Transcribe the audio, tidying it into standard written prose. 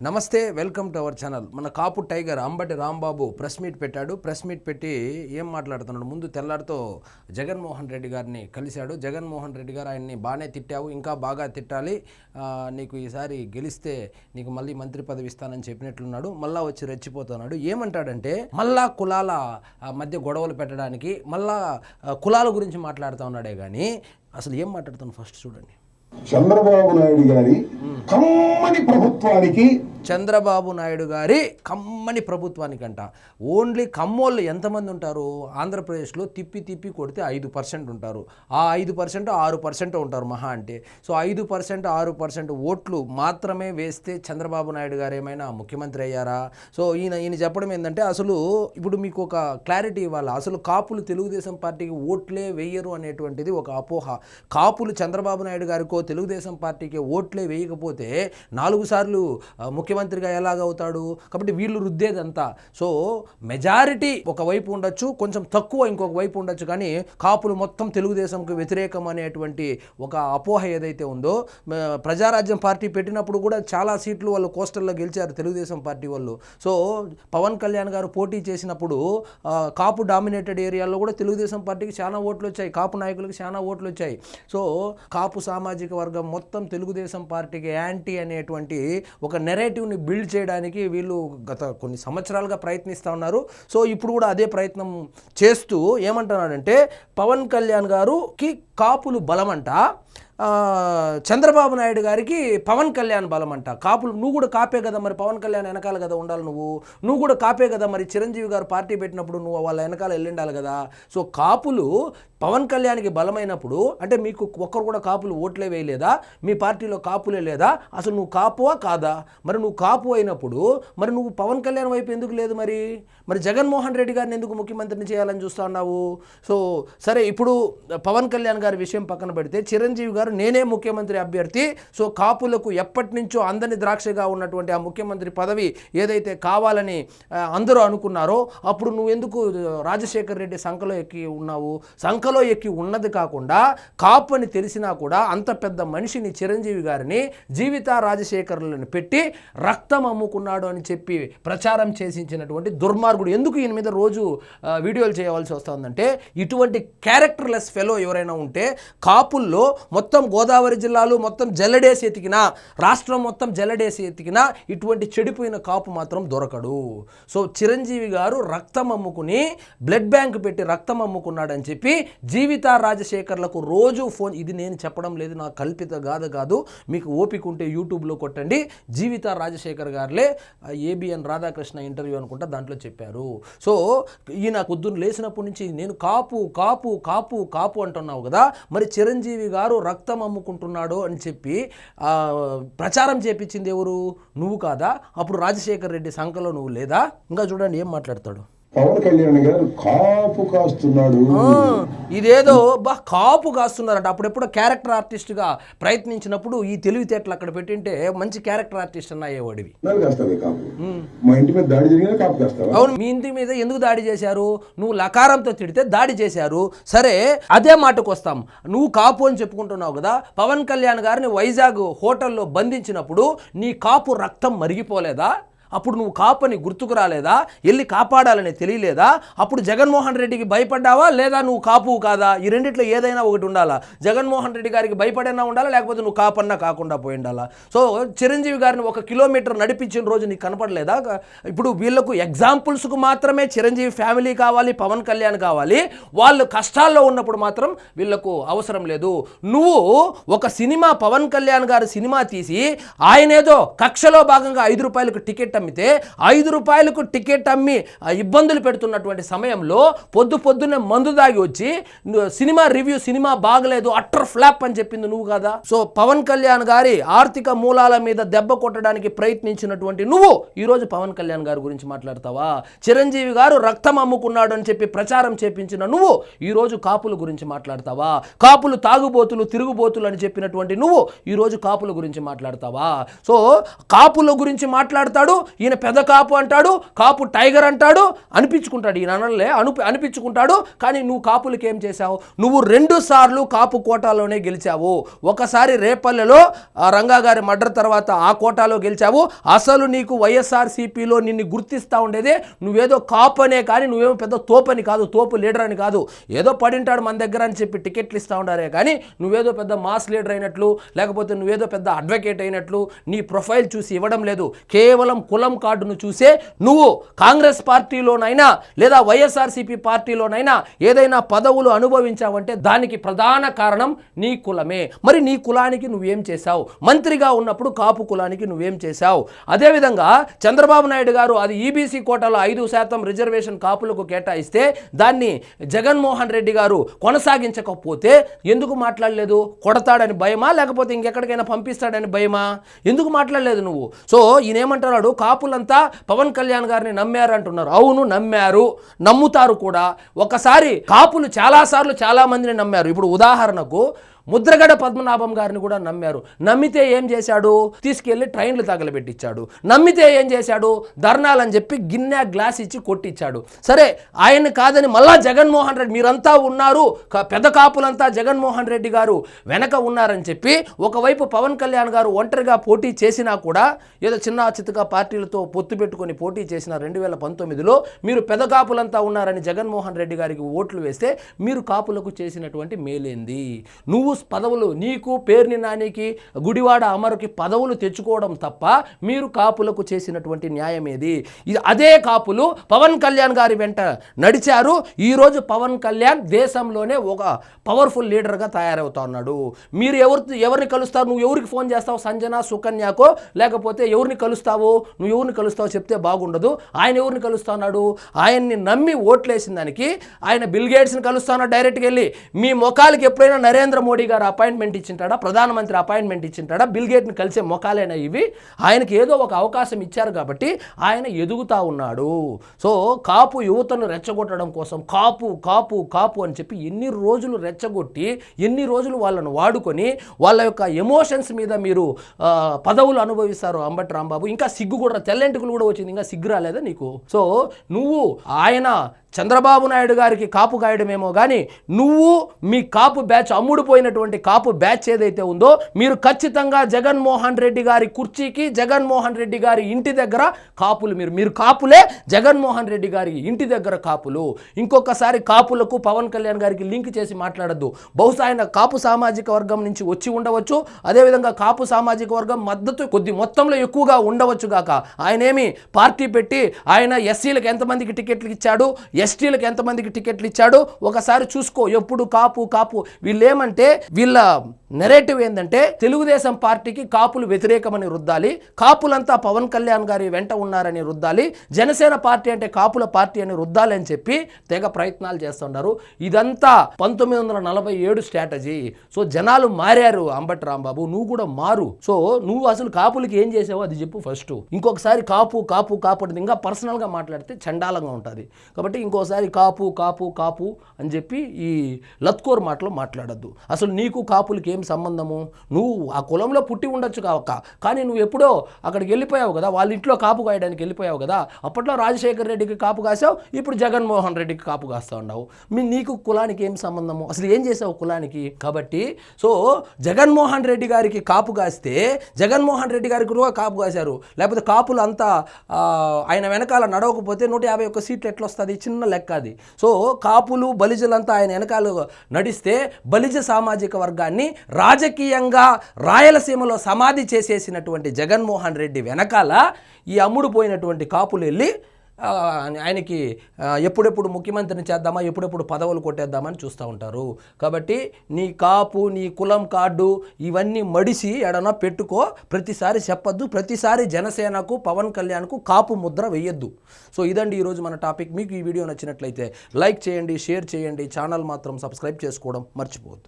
నమస్తే, welcome to our channel. మన Kapu tiger Ambati Rambabu press meet పెట్టాడు. ప్రెస్ మీట్ పెట్టి ఏం మాట్లాడుతున్నాడు? ముందు తెల్లారితో జగన్మోహన్ రెడ్డి గారిని కలిశాడు. జగన్మోహన్ రెడ్డి గారు ఆయన్ని బాగానే తిట్టావు, ఇంకా బాగా తిట్టాలి, నీకు ఈసారి గెలిస్తే నీకు మళ్ళీ మంత్రి పదవి ఇస్తానని చెప్పినట్లున్నాడు. మళ్ళా వచ్చి రెచ్చిపోతున్నాడు. ఏమంటాడంటే మళ్ళా కులాల మధ్య గొడవలు పెట్టడానికి, మళ్ళా కులాల గురించి మాట్లాడుతూ ఉన్నాడే కానీ అసలు ఏం మాట్లాడుతాను ఫస్ట్ చూడండి. చంద్రబాబు నాయుడు గారి కమ్మని ప్రభుత్వానికి, చంద్రబాబు నాయుడు గారి కమ్మని ప్రభుత్వానికంట. ఓన్లీ కమ్మోళ్ళు ఎంతమంది ఉంటారు ఆంధ్రప్రదేశ్లో? తిప్పి తిప్పి కొడితే 5% ఉంటారు. ఆ 5% 6% ఉంటారు మహా అంటే. సో 5% 6% ఓట్లు మాత్రమే వేస్తే చంద్రబాబు నాయుడు గారు ఏమైనా ముఖ్యమంత్రి అయ్యారా? సో ఈయన చెప్పడం ఏంటంటే, అసలు ఇప్పుడు మీకు ఒక క్లారిటీ ఇవ్వాలి. అసలు కాపులు తెలుగుదేశం పార్టీకి ఓట్లే వేయరు అనేటువంటిది ఒక అపోహ. కాపులు చంద్రబాబు నాయుడు గారికో తెలుగుదేశం పార్టీకి ఓట్లే వేయకపోతే 4 సార్లు ముఖ్యమంత్రిగా ఎలాగవుతాడు? కాబట్టి వీళ్ళు రుద్దేదంతా. సో మెజారిటీ ఒకవైపు ఉండొచ్చు, కొంచెం తక్కువ ఇంకొక వైపు ఉండొచ్చు, కానీ కాపులు మొత్తం తెలుగుదేశంకు వ్యతిరేకం అనేటువంటి ఒక అపోహ ఏదైతే ఉందో, ప్రజారాజ్యం పార్టీ పెట్టినప్పుడు కూడా చాలా సీట్లు వాళ్ళు కోస్టల్లో గెలిచారు తెలుగుదేశం పార్టీ వాళ్ళు. సో పవన్ కళ్యాణ్ గారు పోటీ చేసినప్పుడు కాపు డామినేటెడ్ ఏరియాలో కూడా తెలుగుదేశం పార్టీకి చాలా ఓట్లు వచ్చాయి, కాపు నాయకులకు చాలా ఓట్లు వచ్చాయి. సో కాపు సామాజిక వర్గం మొత్తం తెలుగుదేశం పార్టీకి యాంటీ అనేటువంటి ఒక నెరేటివ్ని బిల్డ్ చేయడానికి వీళ్ళు గత కొన్ని సంవత్సరాలుగా ప్రయత్నిస్తూ ఉన్నారు. సో ఇప్పుడు కూడా అదే ప్రయత్నం చేస్తూ ఏమంటున్నాడంటే, పవన్ కళ్యాణ్ గారుకి కాపులు బలమంట, చంద్రబాబు నాయుడు గారికి పవన్ కళ్యాణ్ బలం అంట. కాపులు నువ్వు కూడా కాపే కదా, మరి పవన్ కళ్యాణ్ వెనకాల కదా ఉండాలి, నువ్వు కూడా కాపే కదా, మరి చిరంజీవి గారు పార్టీ పెట్టినప్పుడు నువ్వు వాళ్ళ వెనకాల వెళ్ళిండాలి కదా. సో కాపులు పవన్ కళ్యాణ్కి బలమైనప్పుడు అంటే మీకు ఒక్కరు కూడా కాపులు ఓట్లే వేయలేదా? మీ పార్టీలో కాపులే లేదా? అసలు నువ్వు కాపువా కాదా? మరి నువ్వు కాపు అయినప్పుడు మరి నువ్వు పవన్ కళ్యాణ్ వైపు ఎందుకు లేదు? మరి జగన్మోహన్ రెడ్డి గారిని ఎందుకు ముఖ్యమంత్రిని చేయాలని చూస్తా ఉన్నావు? సో సరే, ఇప్పుడు పవన్ కళ్యాణ్ గారి విషయం పక్కన పెడితే, చిరంజీవి గారు నేనే ముఖ్యమంత్రి అభ్యర్థి, సో కాపులకు ఎప్పటి నుంచో అందని ద్రాక్షగా ఉన్నటువంటి ఆ ముఖ్యమంత్రి పదవి ఏదైతే కావాలని అందరూ అనుకున్నారో, అప్పుడు నువ్వు ఎందుకు రాజశేఖర్ రెడ్డి సంఖలో ఎక్కి ఉన్నావు? సంఖలో ఎక్కి ఉన్నది కాకుండా కాపు అని తెలిసినా కూడా అంత పెద్ద మనిషిని చిరంజీవి గారిని జీవిత రాజశేఖర్లను పెట్టి రక్తం అమ్ముకున్నాడు అని చెప్పి ప్రచారం చేసించినటువంటి దుర్మార్గుడు. ఎందుకు ఈయన మీద రోజు వీడియోలు చేయవలసి వస్తుందంటే, ఇటువంటి క్యారెక్టర్లెస్ ఫెలో ఎవరైనా ఉంటే, కాపుల్లో మొత్తం గోదావరి జిల్లాలు మొత్తం జల్లడేసి ఎతికినా, రాష్ట్రం మొత్తం జల్లడేసి ఎతికినా ఇటువంటి చెడిపోయిన కాపు మాత్రం దొరకడు. సో చిరంజీవి గారు రక్తం అమ్ముకుని, బ్లడ్ బ్యాంక్ పెట్టి రక్తం అమ్ముకున్నాడని చెప్పి జీవిత రాజశేఖర్లకు రోజు ఫోన్, ఇది నేను చెప్పడం లేదు, నా కల్పిత గాథ కాదు, మీకు ఓపిక ఉంటే యూట్యూబ్లో కొట్టండి. జీవిత రాజశేఖర్ గారులే ఏబిఎన్ రాధాకృష్ణ ఇంటర్వ్యూ అనుకుంటా దాంట్లో చెప్పారు. సో ఈయన పొద్దున్న లేచినప్పటి నుంచి నేను కాపు కాపు కాపు కాపు అంటున్నావు కదా, మరి చిరంజీవి గారు రక్తం అమ్ముకుంటున్నాడు అని చెప్పి ప్రచారం చేపించింది ఎవరు? నువ్వు కాదా? అప్పుడు రాజశేఖర్ రెడ్డి సంఖలో నువ్వు లేదా? ఇంకా చూడండి ఏం మాట్లాడతాడు. పవన్ కళ్యాణ్ గారు కాపు కాస్తున్నాడు, ఇదేదో కాపు కాస్తున్నారంట. అప్పుడెప్పుడు క్యారెక్టర్ ఆర్టిస్ట్గా ప్రయత్నించినప్పుడు ఈ తెలివితేటలు అక్కడ పెట్టింటే మంచి క్యారెక్టర్ ఆర్టిస్ట్ అయ్యేవాడివి. మా ఇంటి మీద దాడి జరిగిన కాపు కాస్తావా? అవును, మీ ఇంటి మీద ఎందుకు దాడి చేశారు? నువ్వు లకారంతో తిడితే దాడి చేశారు. సరే, అదే మాటకు వస్తాం. నువ్వు కాపు అని చెప్పుకుంటున్నావు కదా, పవన్ కళ్యాణ్ గారిని వైజాగ్ హోటల్లో బంధించినప్పుడు నీ కాపు రక్తం మరిగిపోలేదా? అప్పుడు నువ్వు కాపని గుర్తుకు రాలేదా? వెళ్ళి కాపాడాలని తెలియలేదా? అప్పుడు జగన్మోహన్ రెడ్డికి భయపడ్డావా లేదా నువ్వు కాపు కాదా? ఈ రెండిట్లో ఏదైనా ఒకటి ఉండాలా. జగన్మోహన్ రెడ్డి గారికి భయపడైనా ఉండాలా, లేకపోతే నువ్వు కాపన్నా కాకుండా పోయి ఉండాలా. సో చిరంజీవి గారిని 1 కిలోమీటర్ నడిపించిన రోజు నీకు కనపడలేదా? ఇప్పుడు వీళ్ళకు ఎగ్జాంపుల్స్కు మాత్రమే చిరంజీవి ఫ్యామిలీ కావాలి, పవన్ కళ్యాణ్ కావాలి. వాళ్ళు కష్టాల్లో ఉన్నప్పుడు మాత్రం వీళ్ళకు అవసరం లేదు. నువ్వు ఒక సినిమా, పవన్ కళ్యాణ్ గారు సినిమా తీసి ఆయనేదో కక్షలో భాగంగా 5 రూపాయలకు టికెట్ అమ్మితే, 5 రూపాయలకు టికెట్ అమ్మి ఇబ్బందులు పెడుతున్నటువంటి సమయంలో పొద్దున్నే మందు దాగి వచ్చి సినిమా రివ్యూ, సినిమా బాగలేదు, అట్టర్ ఫ్లాప్ అని చెప్పింది నువ్వు కదా. సో పవన్ కళ్యాణ్ గారి ఆర్థిక మూలాల మీద దెబ్బ కొట్టడానికి ప్రయత్నించినటువంటి నువ్వు ఈరోజు పవన్ కళ్యాణ్ గారి గురించి మాట్లాడతావా? చిరంజీవి గారు రక్తం అమ్ముకున్నాడు అని చెప్పి ప్రచారం చేపించిన నువ్వు ఈరోజు కాపుల గురించి మాట్లాడతావా? కాపులు తాగుబోతులు, తిరుగుబోతులు అని చెప్పినటువంటి నువ్వు ఈరోజు కాపుల గురించి మాట్లాడతావా? సో కాపుల గురించి మాట్లాడతాడు, ఈయన పెద్ద కాపు అంటాడు, కాపు టైగర్ అంటాడు, అనిపించుకుంటాడు. ఈయన అనలే అనిపించుకుంటాడు. కానీ నువ్వు కాపులకి ఏం చేశావు? నువ్వు 2 సార్లు కాపు కోటాలోనే గెలిచావు. ఒకసారి రేపల్లెలో రంగా గారి మర్డర్ తర్వాత ఆ కోటాలో గెలిచావు. అసలు నీకు వైఎస్ఆర్సీపీలో నిన్ను గుర్తిస్తూ ఉండేదే నువ్వేదో కాపు అనే, కానీ నువ్వేమో పెద్ద తోపని కాదు, తోపు లీడర్ అని కాదు. ఏదో పడింటాడు మన దగ్గర అని చెప్పి టికెట్లు ఇస్తూ ఉండారే, కానీ నువ్వేదో పెద్ద మాస్ లీడర్ అయినట్లు, లేకపోతే నువ్వేదో పెద్ద అడ్వకేట్ అయినట్లు నీ ప్రొఫైల్ చూసి ఇవ్వడం లేదు. కేవలం కులం కార్డును చూసే నువ్వు కాంగ్రెస్ పార్టీలోనైనా లేదా వైఎస్ఆర్సీపీ పార్టీలోనైనా ఏదైనా పదవులు అనుభవించావంటే దానికి ప్రధాన కారణం నీ కులమే. మరి నీ కులానికి నువ్వేం చేశావు? మంత్రిగా ఉన్నప్పుడు కాపు కులానికి నువ్వేం చేశావు? అదేవిధంగా చంద్రబాబు నాయుడు గారు అది ఈబీసీ కోటాలో 5% రిజర్వేషన్ కాపులకు కేటాయిస్తే దాన్ని జగన్మోహన్ రెడ్డి గారు కొనసాగించకపోతే ఎందుకు మాట్లాడలేదు? కొడతాడని భయమా, లేకపోతే ఇంకెక్కడికైనా పంపిస్తాడని భయమా? ఎందుకు మాట్లాడలేదు నువ్వు? సో ఈయనేమంటున్నాడు, కాపులంతా పవన్ కళ్యాణ్ గారిని నమ్మారు అంటున్నారు. అవును, నమ్మారు, నమ్ముతారు కూడా. ఒకసారి కాపులు చాలాసార్లు చాలా మందిని నమ్మారు. ఇప్పుడు ఉదాహరణకు ముద్రగడ పద్మనాభం గారిని కూడా నమ్మారు. నమ్మితే ఏం చేశాడు? తీసుకెళ్లి ట్రైన్లు తగలబెట్టించాడు. నమ్మితే ఏం చేశాడు? ధర్నాలని చెప్పి గిన్నె గ్లాస్ ఇచ్చి కొట్టించాడు. సరే, ఆయన కాదని మళ్ళా జగన్మోహన్ రెడ్డి మీరంతా ఉన్నారు, పెద్ద కాపులంతా జగన్మోహన్ రెడ్డి గారు వెనక ఉన్నారని చెప్పి ఒకవైపు పవన్ కళ్యాణ్ గారు ఒంటరిగా పోటీ చేసినా కూడా, ఏదో చిన్న చిత్తగా పార్టీలతో పొత్తు పెట్టుకొని పోటీ చేసిన 2019లో మీరు పెద్ద కాపులంతా ఉన్నారని జగన్మోహన్ రెడ్డి గారికి ఓట్లు వేస్తే మీరు కాపులకు చేసినటువంటి మేలేంది? నువ్వు పదవులు, నీకు పేర్ని నానికి గుడివాడ అమరుకి పదవులు తెచ్చుకోవడం తప్ప మీరు కాపులకు చేసినటువంటి న్యాయం ఏది? అదే కాపులు పవన్ కళ్యాణ్ గారి వెంట నడిచారు. ఈరోజు పవన్ కళ్యాణ్ దేశంలోనే ఒక పవర్ఫుల్ లీడర్గా తయారవుతా ఉన్నాడు. మీరు ఎవరిని కలుస్తారు? నువ్వు ఎవరికి ఫోన్ చేస్తావు? సంజన, సుకన్యకో, లేకపోతే ఎవరిని కలుస్తావు? నువ్వు ఎవరిని కలుస్తావు చెప్తే బాగుండదు. ఆయన ఎవరిని కలుస్తున్నాడు? ఆయన్ని నమ్మి ఓట్లేసిన దానికి ఆయన బిల్ గేట్స్ని కలుస్తున్నాడు డైరెక్ట్గా వెళ్ళి. మీ ముఖాలకి ఎప్పుడైనా నరేంద్ర మోడీ గారు అపాయింట్మెంట్ ఇచ్చింటాడా? ప్రధానమంత్రి అపాయింట్మెంట్ ఇచ్చింటాడా? బిల్ గేట్ని కలిసే మొఖాలేనా ఇవి? ఆయనకి ఏదో ఒక అవకాశం ఇచ్చారు కాబట్టి ఆయన ఎదుగుతా ఉన్నాడు. సో కాపు యువతను రెచ్చగొట్టడం కోసం కాపు కాపు కాపు అని చెప్పి ఎన్ని రోజులు రెచ్చగొట్టి, ఎన్ని రోజులు వాళ్ళను వాడుకొని వాళ్ళ యొక్క ఎమోషన్స్ మీద మీరు పదవులు అనుభవిస్తారు. అంబటి రాంబాబు, ఇంకా సిగ్గు కూడా, తెల్లెంటుకులు కూడా వచ్చింది, ఇంకా సిగ్గు రాలేదా నీకు? సో నువ్వు ఆయన చంద్రబాబు నాయుడు గారికి కాపు గాయడమేమో కానీ నువ్వు మీ కాపు బ్యాచ్, అమ్ముడుపోయినటువంటి కాపు బ్యాచ్ ఏదైతే ఉందో, మీరు ఖచ్చితంగా జగన్మోహన్ రెడ్డి గారి కుర్చీకి, జగన్మోహన్ రెడ్డి గారి ఇంటి దగ్గర కాపులు. మీరు కాపులే, జగన్మోహన్ రెడ్డి గారి ఇంటి దగ్గర కాపులు. ఇంకొకసారి కాపులకు పవన్ కళ్యాణ్ గారికి లింక్ చేసి మాట్లాడద్దు. బహుశా ఆయన కాపు సామాజిక వర్గం నుంచి వచ్చి ఉండవచ్చు. అదేవిధంగా కాపు సామాజిక వర్గం మద్దతు కొద్ది మొత్తంలో ఎక్కువగా ఉండవచ్చు గాక. ఆయన ఏమి పార్టీ పెట్టి ఆయన ఎస్సీలకు ఎంతమందికి టికెట్లు ఇచ్చాడు, ఎస్టీలకు ఎంతమందికి టికెట్లు ఇచ్చాడు ఒకసారి చూసుకో. ఎప్పుడు కాపు కాపు. వీళ్ళేమంటే, వీళ్ళ నెరేటివ్ ఏంటంటే తెలుగుదేశం పార్టీకి కాపులు వ్యతిరేకమని రుద్దాలి, కాపులంతా పవన్ కళ్యాణ్ గారి వెంట ఉన్నారని రుద్దాలి, జనసేన పార్టీ అంటే కాపుల పార్టీ అని రుద్దాలి అని చెప్పి తెగ ప్రయత్నాలు చేస్తున్నారు. ఇదంతా 1947 స్ట్రాటజీ. సో జనాలు మారారు. అంబటి రాంబాబు, నువ్వు కూడా మారు. సో నువ్వు అసలు కాపులకి ఏం చేసావో అది చెప్పు ఫస్ట్. ఇంకొకసారి కాపు కాపు కాపు అంటే ఇంకా పర్సనల్గా మాట్లాడితే చండాలంగా ఉంటుంది. కాబట్టి ఇంకోసారి కాపు కాపు కాపు అని చెప్పి ఈ లత్కోర్ మాటలో మాట్లాడద్దు. అసలు నీకు కాపులకి ఏం సంబంధము? నువ్వు ఆ కులంలో పుట్టి ఉండొచ్చు కాక, కానీ నువ్వు ఎప్పుడో అక్కడికి వెళ్ళిపోయావు కదా, వాళ్ళ ఇంట్లో కాపు కాయడానికి వెళ్ళిపోయావు కదా. అప్పట్లో రాజశేఖర్ రెడ్డికి కాపు కాసావు, ఇప్పుడు జగన్మోహన్ రెడ్డికి కాపు కాస్తా ఉన్నావు. నీకు కులానికి ఏం సంబంధము? అసలు ఏం చేసావు కులానికి? కాబట్టి సో జగన్మోహన్ రెడ్డి గారికి కాపు కాస్తే జగన్మోహన్ రెడ్డి గారికి కూడా కాపు కాశారు. లేకపోతే కాపులు అంతా ఆయన వెనకాల నడవకపోతే 151 సీట్లు ఎట్లా వస్తుంది? చిన్న లెక్క అది. సో కాపులు బలిజలంతా ఆయన వెనకాల నడిస్తే బలిజ సామాజిక వర్గాన్ని రాజకీయంగా రాయలసీమలో సమాధి చేసేసినటువంటి జగన్మోహన్ రెడ్డి వెనకాల ఈ అమ్ముడుపోయినటువంటి కాపులు వెళ్ళి ఆయనకి ఎప్పుడెప్పుడు ముఖ్యమంత్రిని చేద్దామా, ఎప్పుడెప్పుడు పదవులు కొట్టేద్దామని చూస్తూ ఉంటారు. కాబట్టి నీ కాపు, నీ కులం కార్డు ఇవన్నీ మడిసి ఎడనా పెట్టుకో. ప్రతిసారి చెప్పొద్దు. ప్రతిసారి జనసేనకు, పవన్ కళ్యాణ్కు కాపు ముద్ర వేయొద్దు. సో ఇదండి ఈరోజు మన టాపిక్. మీకు ఈ వీడియో నచ్చినట్లయితే లైక్ చేయండి, షేర్ చేయండి, ఛానల్ మాత్రం సబ్స్క్రైబ్ చేసుకోవడం మర్చిపోవద్దు.